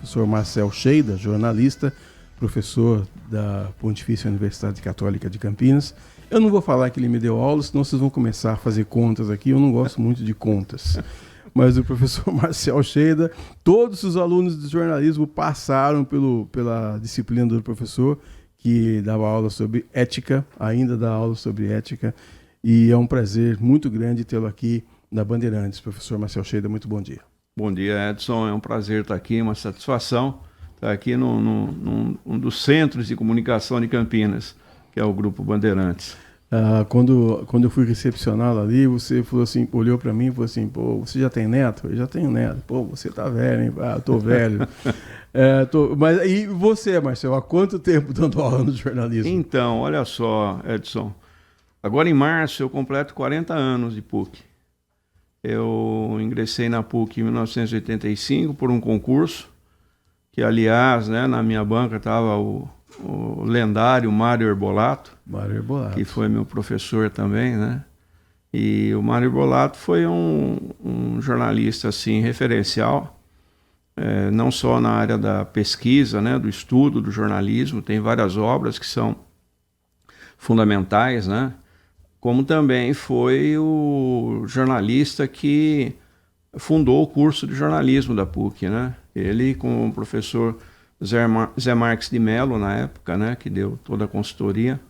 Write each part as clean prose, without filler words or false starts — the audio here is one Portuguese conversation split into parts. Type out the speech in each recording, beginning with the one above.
professor Marcel Cheida, jornalista, professor da Pontifícia Universidade Católica de Campinas. Eu não vou falar que ele me deu aula, senão vocês vão começar a fazer contas aqui. Eu não gosto muito de contas. Mas o professor Marcel Cheida, todos os alunos de jornalismo passaram pela disciplina do professor, que dava aula sobre ética, ainda dá aula sobre ética. E é um prazer muito grande tê-lo aqui na Bandeirantes. Professor Marcel Cheida, muito bom dia. Bom dia, Edson. É um prazer estar aqui, uma satisfação estar aqui num dos centros de comunicação de Campinas, que é o Grupo Bandeirantes. Quando eu fui recepcioná-lo ali, você falou assim, olhou para mim e falou assim, pô, você já tem neto? Eu já tenho neto. Pô, você tá velho, hein? Eu tô velho. Mas e você, Marcel, há quanto tempo dando aula no jornalismo? Então, olha só, Edson. Agora em março eu completo 40 anos de PUC. Eu ingressei na PUC em 1985 por um concurso, que aliás, né, na minha banca estava o lendário Mário Herbolato, que foi meu professor também, né? E o Mário Herbolato foi um jornalista assim, referencial, não só na área da pesquisa, né, do estudo do jornalismo, tem várias obras que são fundamentais, né? Como também foi o jornalista que fundou o curso de jornalismo da PUC, né? Ele com o professor Zé Marques de Mello, na época, né, que deu toda a consultoria,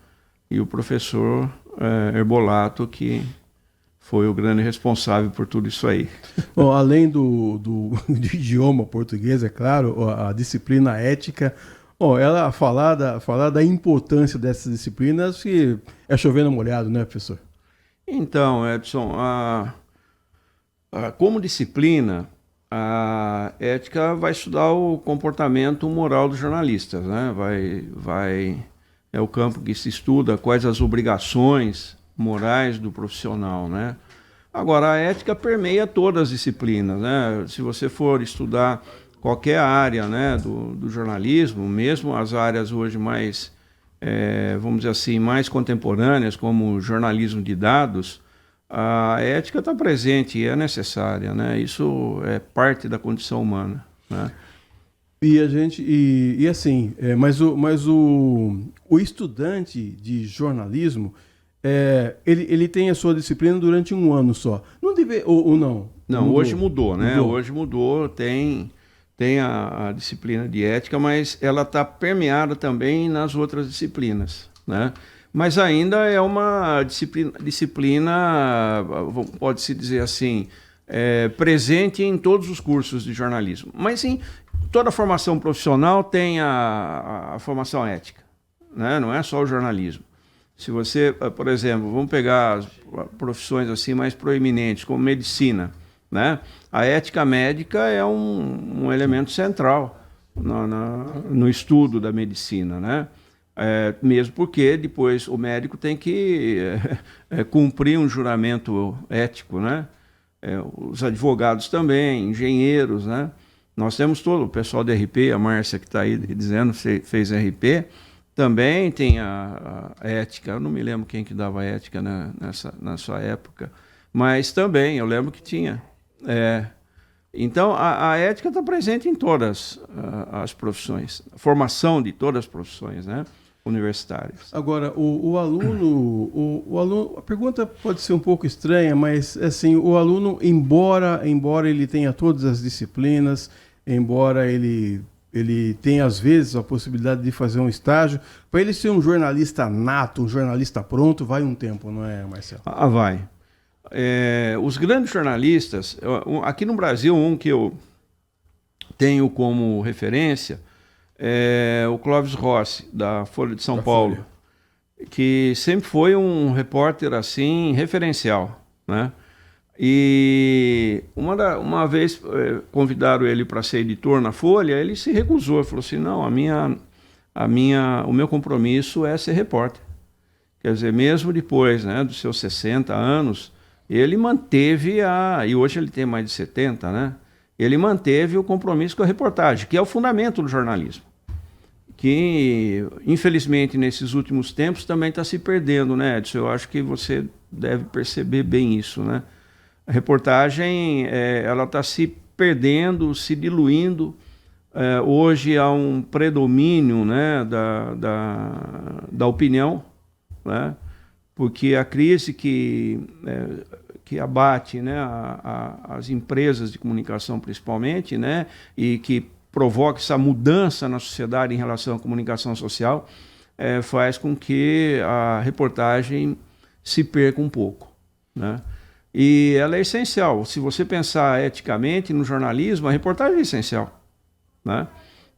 e o professor Herbolato, que foi o grande responsável por tudo isso aí. Bom, além do idioma português, é claro, a disciplina ética, ela falar da importância dessas disciplinas, que é chovendo molhado, né, professor? Então, Edson, como disciplina, a ética vai estudar o comportamento moral dos jornalistas, né? É o campo que se estuda quais as obrigações morais do profissional, né? Agora, a ética permeia todas as disciplinas, né? Se você for estudar qualquer área, né, do jornalismo, mesmo as áreas hoje mais, vamos dizer assim, mais contemporâneas, como o jornalismo de dados, a ética está presente e é necessária, né? Isso é parte da condição humana, né? Mas o estudante de jornalismo, ele tem a sua disciplina durante um ano só. Não deve, ou não? Não, mudou. Hoje mudou, né? Mudou. Hoje mudou, tem a disciplina de ética, mas ela está permeada também nas outras disciplinas, né? Mas ainda é uma disciplina, pode-se dizer assim, presente em todos os cursos de jornalismo. Mas sim, toda formação profissional tem a formação ética, né? Não é só o jornalismo. Se você, por exemplo, vamos pegar as profissões assim mais proeminentes, como medicina, né? A ética médica é um elemento central no estudo da medicina, né? Mesmo porque depois o médico tem que cumprir um juramento ético, né? Os advogados também, engenheiros, né? Nós temos todo o pessoal da RP, a Márcia que está aí dizendo, fez RP, também tem a ética. Eu não me lembro quem que dava ética na sua época, mas também eu lembro que tinha. Então, a ética está presente em todas as profissões, a formação de todas as profissões, né, universitárias. Agora, o aluno, a pergunta pode ser um pouco estranha, mas assim, o aluno, embora ele tenha todas as disciplinas, embora ele tenha às vezes a possibilidade de fazer um estágio, para ele ser um jornalista nato, um jornalista pronto, vai um tempo, não é, Marcelo? Vai. Os grandes jornalistas, aqui no Brasil, um que eu tenho como referência é o Clóvis Rossi, da Folha de São Paulo, que sempre foi um repórter assim, referencial, né? E uma vez convidaram ele para ser editor na Folha, ele se recusou, falou assim, não, o meu compromisso é ser repórter. Quer dizer, mesmo depois, né, dos seus 60 anos, ele manteve e hoje ele tem mais de 70, né? Ele manteve o compromisso com a reportagem, que é o fundamento do jornalismo, que infelizmente nesses últimos tempos também está se perdendo, né, Edson? Eu acho que você deve perceber bem isso, né? A reportagem ela está se perdendo, se diluindo, Hoje há um predomínio, né, da opinião, né, porque a crise que abate, né, as empresas de comunicação principalmente, né, e que provoca essa mudança na sociedade em relação à comunicação social, faz com que a reportagem se perca um pouco, né? E ela é essencial. Se você pensar eticamente no jornalismo, a reportagem é essencial, né?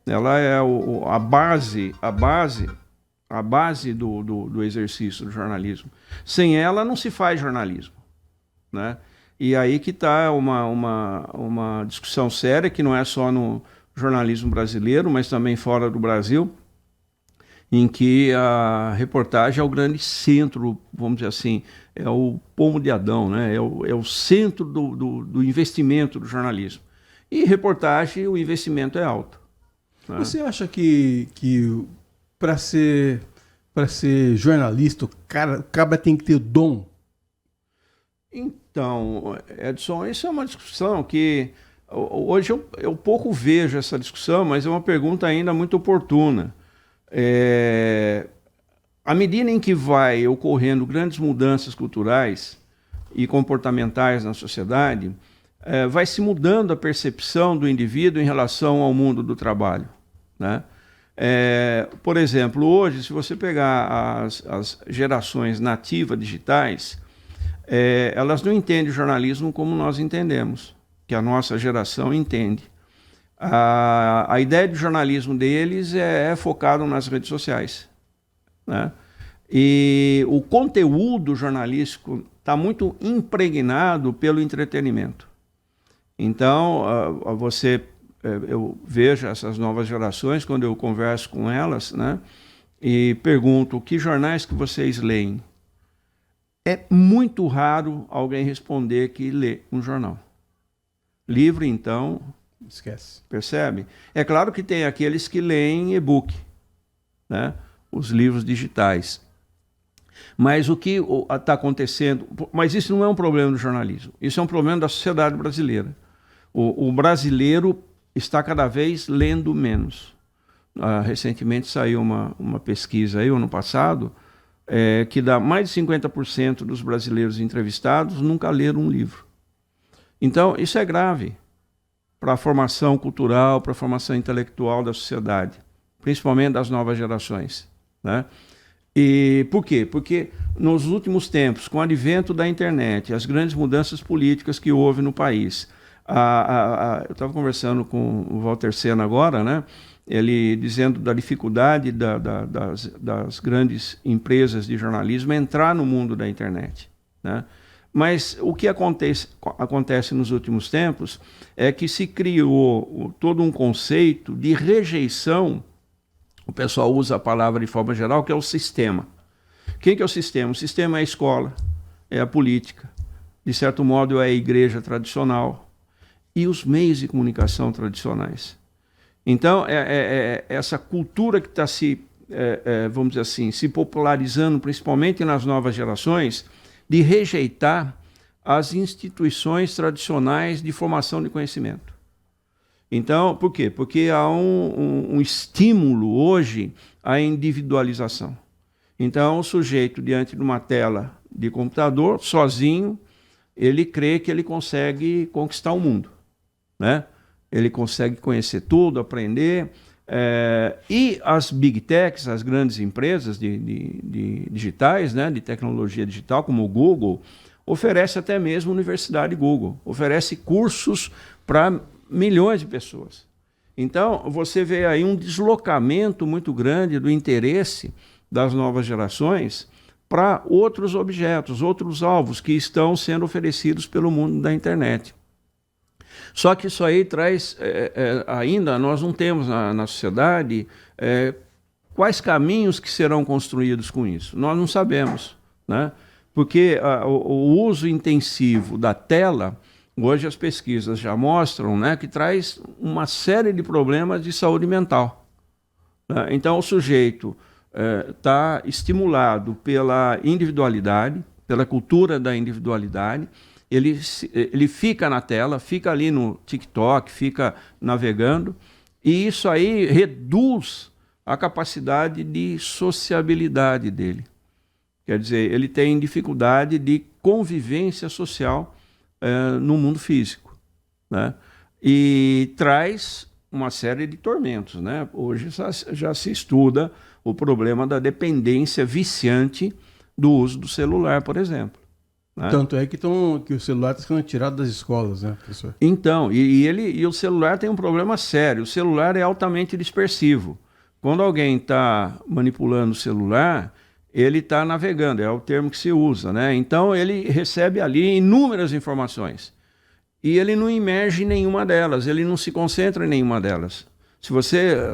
Ela é a base do exercício do jornalismo. Sem ela não se faz jornalismo, né? E aí que está uma discussão séria, que não é só no jornalismo brasileiro, mas também fora do Brasil, em que a reportagem é o grande centro, vamos dizer assim, é o pomo de Adão, né? É o centro do investimento do jornalismo. E reportagem, o investimento é alto, né? Você acha que para ser jornalista, o cara tem que ter dom? Então, Edson, isso é uma discussão que hoje eu pouco vejo essa discussão, mas é uma pergunta ainda muito oportuna. À medida em que vai ocorrendo grandes mudanças culturais e comportamentais na sociedade, vai se mudando a percepção do indivíduo em relação ao mundo do trabalho, né? Por exemplo, hoje, se você pegar as gerações nativas digitais, elas não entendem o jornalismo como nós entendemos, que a nossa geração entende. A ideia de jornalismo deles é focado nas redes sociais, né? E o conteúdo jornalístico está muito impregnado pelo entretenimento. Então, eu vejo essas novas gerações, quando eu converso com elas, né, e pergunto: que jornais que vocês leem? É muito raro alguém responder que lê um jornal. Livro, então... Esquece. Percebe? É claro que tem aqueles que leem e-book, né? Os livros digitais. Mas o que está acontecendo... Mas isso não é um problema do jornalismo. Isso é um problema da sociedade brasileira. O brasileiro está cada vez lendo menos. Recentemente saiu uma pesquisa aí, ano passado, que dá mais de 50% dos brasileiros entrevistados nunca leram um livro. Então, isso é grave para a formação cultural, para a formação intelectual da sociedade, principalmente das novas gerações, né? E por quê? Porque nos últimos tempos, com o advento da internet, as grandes mudanças políticas que houve no país, eu estava conversando com o Walter Sena agora, né? Ele dizendo da dificuldade das grandes empresas de jornalismo entrar no mundo da internet, né? Mas o que acontece nos últimos tempos é que se criou todo um conceito de rejeição. O pessoal usa a palavra de forma geral, que é o sistema. Quem que é o sistema? O sistema é a escola, é a política, de certo modo é a igreja tradicional e os meios de comunicação tradicionais. Então, essa cultura que está vamos dizer assim, se popularizando, principalmente nas novas gerações, de rejeitar as instituições tradicionais de formação de conhecimento. Então, por quê? Porque há um estímulo hoje à individualização. Então, o sujeito, diante de uma tela de computador, sozinho, ele crê que ele consegue conquistar o mundo, né? Ele consegue conhecer tudo, aprender. E as big techs, as grandes empresas de digitais, né, de tecnologia digital, como o Google, oferece até mesmo a Universidade Google, oferece cursos para milhões de pessoas. Então, você vê aí um deslocamento muito grande do interesse das novas gerações para outros objetos, outros alvos que estão sendo oferecidos pelo mundo da internet. Só que isso aí traz, ainda nós não temos na sociedade quais caminhos que serão construídos com isso. Nós não sabemos, né? Porque o uso intensivo da tela, hoje as pesquisas já mostram, né, que traz uma série de problemas de saúde mental, né? Então o sujeito está estimulado pela individualidade, pela cultura da individualidade. Ele fica na tela, fica ali no TikTok, fica navegando E isso aí reduz a capacidade de sociabilidade dele. Quer dizer, ele tem dificuldade de convivência social no mundo físico, né? E traz uma série de tormentos, né? Hoje já se estuda o problema da dependência viciante do uso do celular, por exemplo, né? Tanto é que o celular está sendo tirado das escolas, né, professor? Então, e o celular tem um problema sério. O celular é altamente dispersivo. Quando alguém está manipulando o celular, ele está navegando, é o termo que se usa, né? Então, ele recebe ali inúmeras informações. E ele não imerge em nenhuma delas, ele não se concentra em nenhuma delas.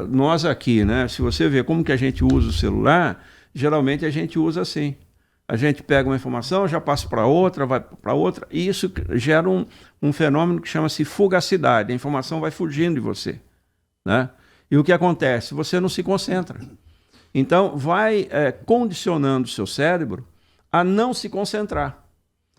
Nós aqui, né? Se você vê como que a gente usa o celular, geralmente a gente usa assim. A gente pega uma informação, já passa para outra, vai para outra, e isso gera um fenômeno que chama-se fugacidade. A informação vai fugindo de você, né? E o que acontece? Você não se concentra. Então, vai condicionando o seu cérebro a não se concentrar,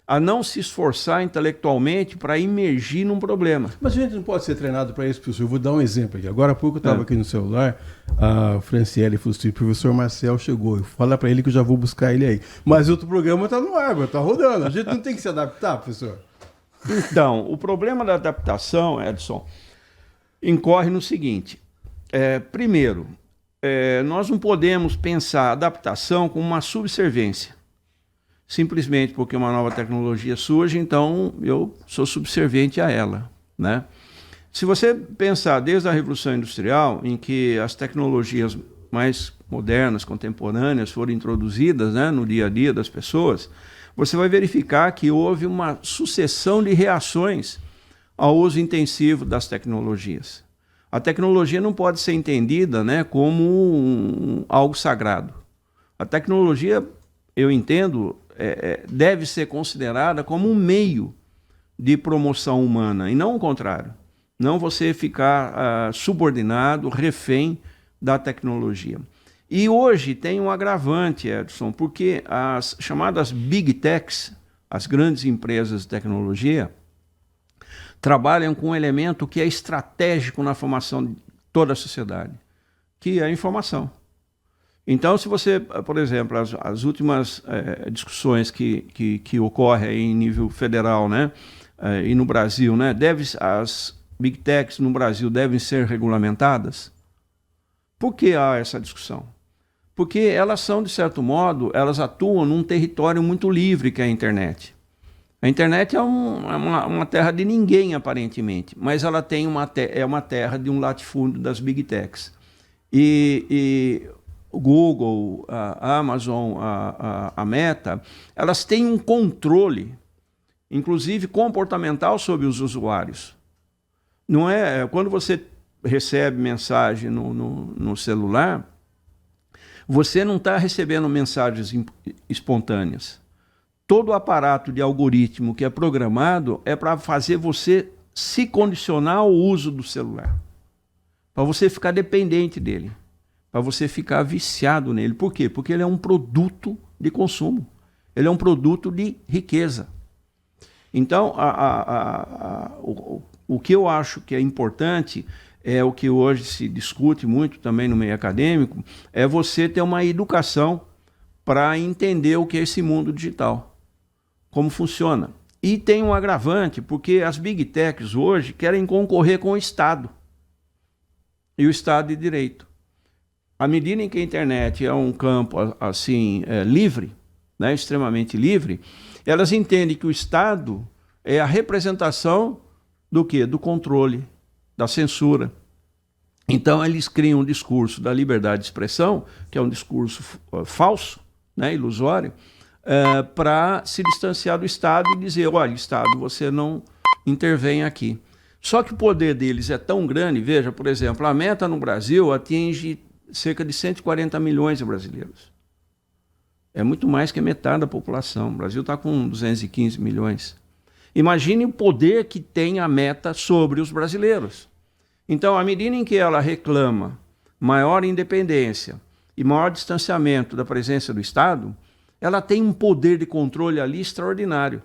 a não se esforçar intelectualmente para imergir num problema. Mas a gente não pode ser treinado para isso, professor. Eu vou dar um exemplo aqui. Agora há pouco eu estava aqui no celular, a Franciele falou assim, o professor Marcel chegou. Fala para ele que eu já vou buscar ele aí. Mas outro programa está no ar, está rodando. A gente não tem que se adaptar, professor? Então, o problema da adaptação, Edson, incorre no seguinte. Primeiro, nós não podemos pensar a adaptação como uma subserviência. Simplesmente porque uma nova tecnologia surge, então eu sou subserviente a ela, né? Se você pensar desde a Revolução Industrial, em que as tecnologias mais modernas, contemporâneas, foram introduzidas, né, no dia a dia das pessoas, você vai verificar que houve uma sucessão de reações ao uso intensivo das tecnologias. A tecnologia não pode ser entendida, né, como algo sagrado. A tecnologia, eu entendo, deve ser considerada como um meio de promoção humana, e não o contrário. Não você ficar subordinado, refém da tecnologia. E hoje tem um agravante, Edson, porque as chamadas Big Techs, as grandes empresas de tecnologia, trabalham com um elemento que é estratégico na formação de toda a sociedade, que é a informação. Então, se você, por exemplo, as últimas discussões que ocorrem em nível federal, né, e no Brasil, né, as Big Techs no Brasil devem ser regulamentadas? Por que há essa discussão? Porque elas são, de certo modo, elas atuam num território muito livre que é a internet. A internet é uma terra de ninguém, aparentemente, mas ela tem é uma terra de um latifúndio das Big Techs. E o Google, a Amazon, a Meta, elas têm um controle, inclusive comportamental, sobre os usuários. Não é quando você recebe mensagem no celular, você não está recebendo mensagens espontâneas. Todo o aparato de algoritmo que é programado é para fazer você se condicionar ao uso do celular, para você ficar dependente dele, para você ficar viciado nele. Por quê? Porque ele é um produto de consumo, ele é um produto de riqueza. Então, o que eu acho que é importante, é o que hoje se discute muito também no meio acadêmico, é você ter uma educação para entender o que é esse mundo digital, como funciona. E tem um agravante, porque as Big Techs hoje querem concorrer com o Estado e o Estado de Direito. À medida em que a internet é um campo assim livre, né, extremamente livre, elas entendem que o Estado é a representação do quê? Do controle, da censura. Então eles criam um discurso da liberdade de expressão, que é um discurso falso, né, ilusório, para se distanciar do Estado e dizer, olha, Estado, você não intervém aqui. Só que o poder deles é tão grande, veja, por exemplo, a Meta no Brasil atinge cerca de 140 milhões de brasileiros. É muito mais que metade da população. O Brasil está com 215 milhões. Imagine o poder que tem a Meta sobre os brasileiros. Então, à medida em que ela reclama maior independência e maior distanciamento da presença do Estado, ela tem um poder de controle ali extraordinário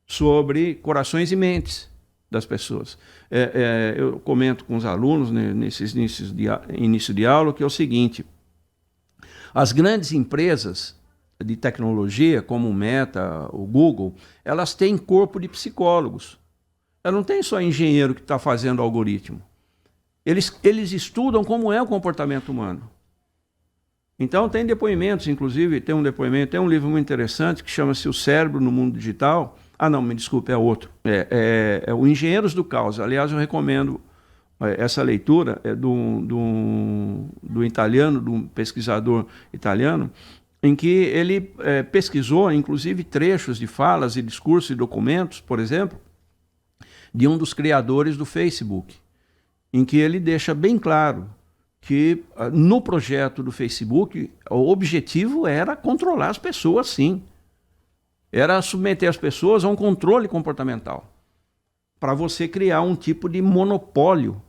sobre corações e mentes das pessoas. Eu comento com os alunos, né, nesses início de aula, que é o seguinte: as grandes empresas de tecnologia, como o Meta, o Google, elas têm corpo de psicólogos. Ela não tem só engenheiro que está fazendo algoritmo. Eles estudam como é o comportamento humano. Então tem depoimentos, inclusive tem um livro muito interessante que chama-se O Cérebro no Mundo Digital. Ah, não, me desculpe, é outro. É o Engenheiros do Caos. Aliás, eu recomendo essa leitura, do italiano, de um pesquisador italiano, em que ele pesquisou, inclusive, trechos de falas e discursos e documentos, por exemplo, de um dos criadores do Facebook, em que ele deixa bem claro que no projeto do Facebook o objetivo era controlar as pessoas, sim. Era submeter as pessoas a um controle comportamental, para você criar um tipo de monopólio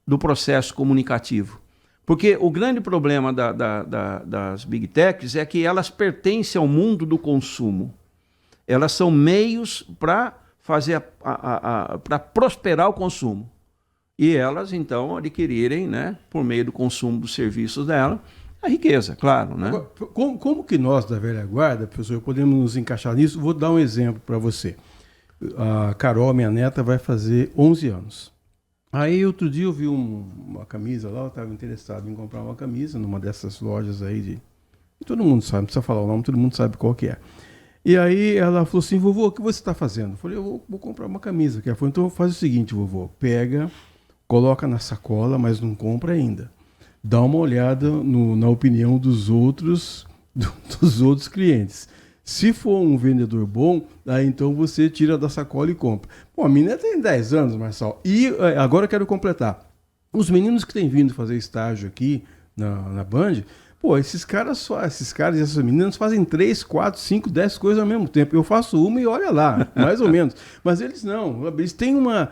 do processo comunicativo. Porque o grande problema das Big Techs é que elas pertencem ao mundo do consumo. Elas são meios para para prosperar o consumo. E elas, então, adquirirem, né, por meio do consumo dos serviços dela, a riqueza, claro. Né? Agora, como que nós, da velha guarda, professor, podemos nos encaixar nisso? Vou dar um exemplo para você. A Carol, minha neta, vai fazer 11 anos. Aí, outro dia, eu vi uma camisa lá, eu estava interessado em comprar uma camisa numa dessas lojas aí todo mundo sabe, não precisa falar o nome, todo mundo sabe qual que é. E aí ela falou assim: vovô, o que você está fazendo? Eu falei: eu vou comprar uma camisa. Ela falou: então faz o seguinte, vovô, pega, coloca na sacola, mas não compra ainda. Dá uma olhada na opinião dos outros clientes. Se for um vendedor bom, aí então você tira da sacola e compra. Pô, a menina tem 10 anos, Marçal. E agora eu quero completar. Os meninos que têm vindo fazer estágio aqui na Band, pô, esses caras e essas meninas fazem 3, 4, 5, 10 coisas ao mesmo tempo. Eu faço uma e olha lá, mais ou menos. Mas eles não. Eles têm uma...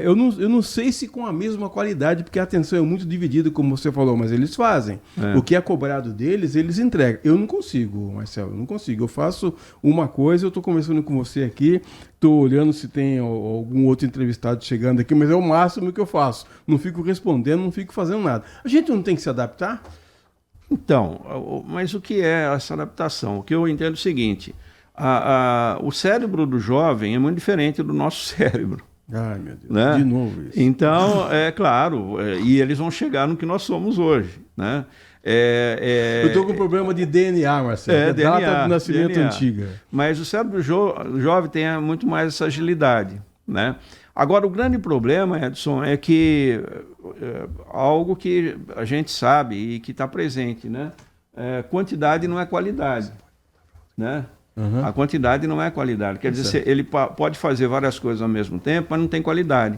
eu não sei se com a mesma qualidade, porque a atenção é muito dividida, como você falou, mas eles fazem. O que é cobrado deles, eles entregam. Eu não consigo, Marcelo, eu não consigo. Eu faço uma coisa, eu estou conversando com você aqui, estou olhando se tem algum outro entrevistado chegando aqui, mas é o máximo que eu faço. Não fico respondendo, não fico fazendo nada. A gente não tem que se adaptar? Então, mas o que é essa adaptação? O que eu entendo é o seguinte: o cérebro do jovem é muito diferente do nosso cérebro. Ai, meu Deus, né? De novo isso. Então, é claro, e eles vão chegar no que nós somos hoje. Né? Eu estou com um problema de DNA, Marcelo. DNA, data do nascimento DNA. antiga. Mas o cérebro jovem tem muito mais essa agilidade. Né? Agora, o grande problema, Edson, é que algo que a gente sabe e que está presente, né? Quantidade não é qualidade. Né? Uhum. A quantidade não é qualidade. Quer dizer, ele pode fazer várias coisas ao mesmo tempo, mas não tem qualidade.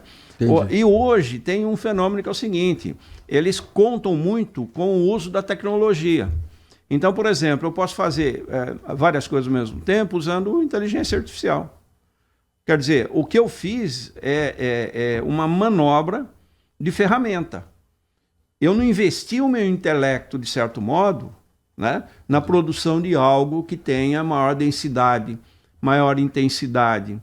E hoje tem um fenômeno que é o seguinte: eles contam muito com o uso da tecnologia. Então, por exemplo, eu posso fazer várias coisas ao mesmo tempo usando inteligência artificial. Quer dizer, o que eu fiz é uma manobra de ferramenta. Eu não investi o meu intelecto, de certo modo, né, na produção de algo que tenha maior densidade, maior intensidade.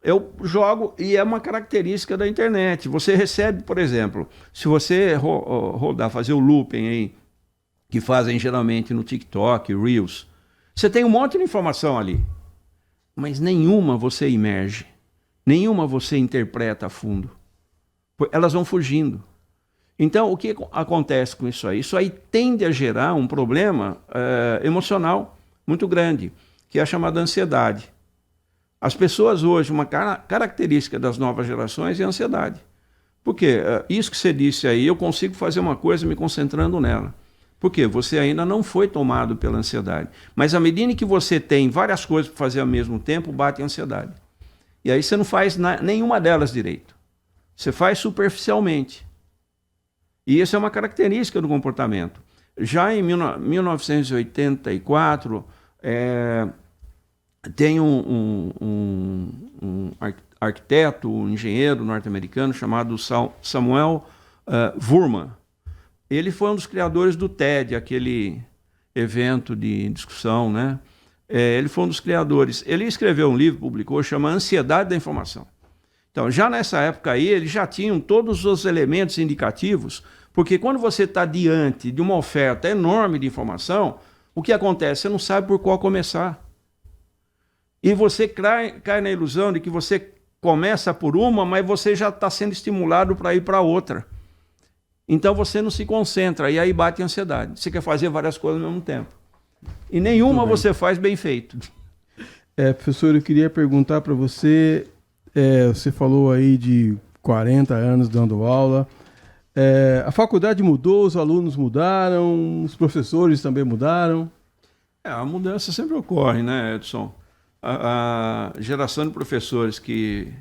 Eu jogo, e é uma característica da internet. Você recebe, por exemplo, se você rodar, fazer o looping aí, que fazem geralmente no TikTok, Reels, você tem um monte de informação ali. Mas nenhuma você imerge, nenhuma você interpreta a fundo. Elas vão fugindo. Então, o que acontece com isso aí? Isso aí tende a gerar um problema emocional muito grande, que é a chamada ansiedade. As pessoas hoje, uma característica das novas gerações é a ansiedade. Por quê? Isso que você disse aí, eu consigo fazer uma coisa me concentrando nela. Por quê? Você ainda não foi tomado pela ansiedade. Mas à medida que você tem várias coisas para fazer ao mesmo tempo, bate a ansiedade. E aí você não faz nenhuma delas direito. Você faz superficialmente. E isso é uma característica do comportamento. Já em 1984, tem um arquiteto, um engenheiro norte-americano chamado Samuel Wurman. Ele foi um dos criadores do TED, aquele evento de discussão, né? Ele foi um dos criadores. Ele escreveu um livro, publicou, chama Ansiedade da Informação. Então, já nessa época aí, eles já tinham todos os elementos indicativos, porque quando você está diante de uma oferta enorme de informação, o que acontece? Você não sabe por qual começar. E você cai na ilusão de que você começa por uma, mas você já está sendo estimulado para ir para outra. Então você não se concentra, e aí bate a ansiedade. Você quer fazer várias coisas ao mesmo tempo. E nenhuma você faz bem feito. Professor, eu queria perguntar para você, você falou aí de 40 anos dando aula. A faculdade mudou, os alunos mudaram, os professores também mudaram? A mudança sempre ocorre, né, Edson? A geração de professores que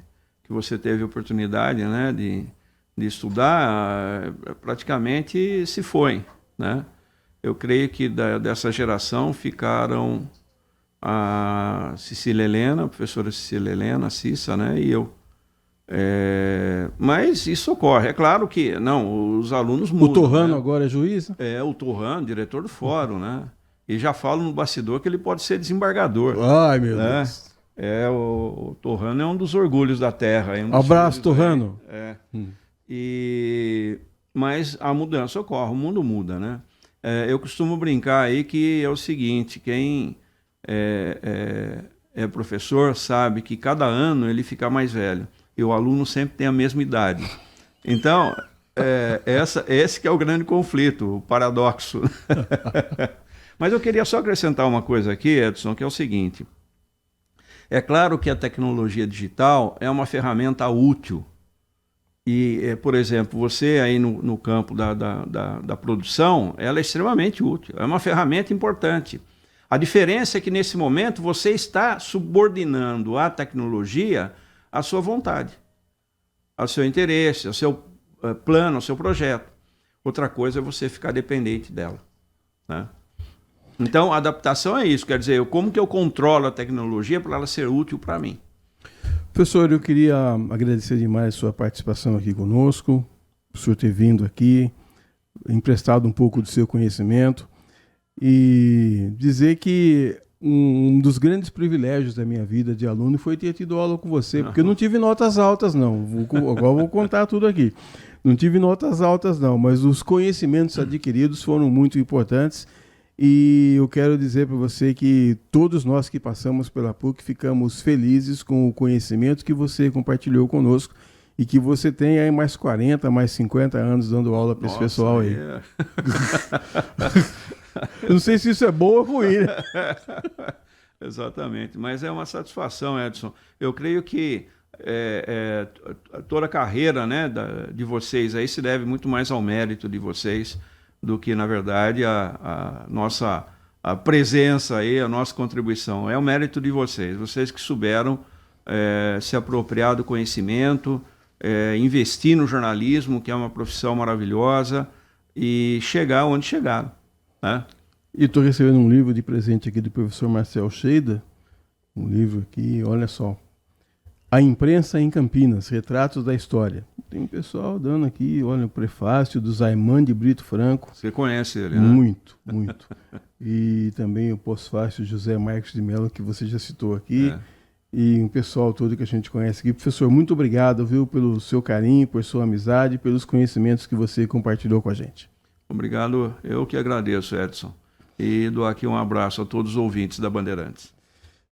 você teve oportunidade, né, de estudar, praticamente se foi, né? Eu creio que dessa geração ficaram a Cecília Helena, a professora Cecília Helena, a Cissa, né, e eu. Mas isso ocorre. É claro que não, os alunos mudam. O Torrano, né? Agora é juiz? O Torrano, diretor do fórum, né? E já falo no bastidor que ele pode ser desembargador. Ai, meu Deus. O Torrano é um dos orgulhos da terra. Abraço, Torrano. Mas a mudança ocorre, o mundo muda, né? Eu costumo brincar aí que é o seguinte, quem é professor sabe que cada ano ele fica mais velho e o aluno sempre tem a mesma idade. Então, esse que é o grande conflito, o paradoxo. Mas eu queria só acrescentar uma coisa aqui, Edson, que é o seguinte. É claro que a tecnologia digital é uma ferramenta útil. E, por exemplo, você aí no campo da produção, ela é extremamente útil. É uma ferramenta importante. A diferença é que, nesse momento, você está subordinando a tecnologia à sua vontade, ao seu interesse, ao seu plano, ao seu projeto. Outra coisa é você ficar dependente dela, né? Então, a adaptação é isso. Quer dizer, como que eu controlo a tecnologia para ela ser útil para mim? Professor, eu queria agradecer demais a sua participação aqui conosco, o senhor ter vindo aqui, emprestado um pouco do seu conhecimento e dizer que um dos grandes privilégios da minha vida de aluno foi ter tido aula com você, porque eu não tive notas altas, não. Agora vou contar tudo aqui. Não tive notas altas, não, mas os conhecimentos adquiridos foram muito importantes. E eu quero dizer para você que todos nós que passamos pela PUC ficamos felizes com o conhecimento que você compartilhou conosco e que você tem aí mais 40, mais 50 anos dando aula para esse pessoal aí. Eu não sei se isso é bom ou ruim, né? Exatamente, mas é uma satisfação, Edson. Eu creio que toda a carreira, né, de vocês aí se deve muito mais ao mérito de vocês do que, na verdade, a nossa presença aí, a nossa contribuição. É o mérito de vocês que souberam se apropriar do conhecimento, investir no jornalismo, que é uma profissão maravilhosa, e chegar onde chegaram, né? E estou recebendo um livro de presente aqui do professor Marcel Cheida, um livro aqui, olha só, A Imprensa em Campinas, Retratos da História. Tem um pessoal dando aqui, olha, o prefácio do Zaiman de Brito Franco. Você conhece ele, né? Muito, muito. E também o pós-fácio José Marques de Mello, que você já citou aqui. E um pessoal todo que a gente conhece aqui. Professor, muito obrigado, viu, pelo seu carinho, por sua amizade, pelos conhecimentos que você compartilhou com a gente. Obrigado, eu que agradeço, Edson. E dou aqui um abraço a todos os ouvintes da Bandeirantes.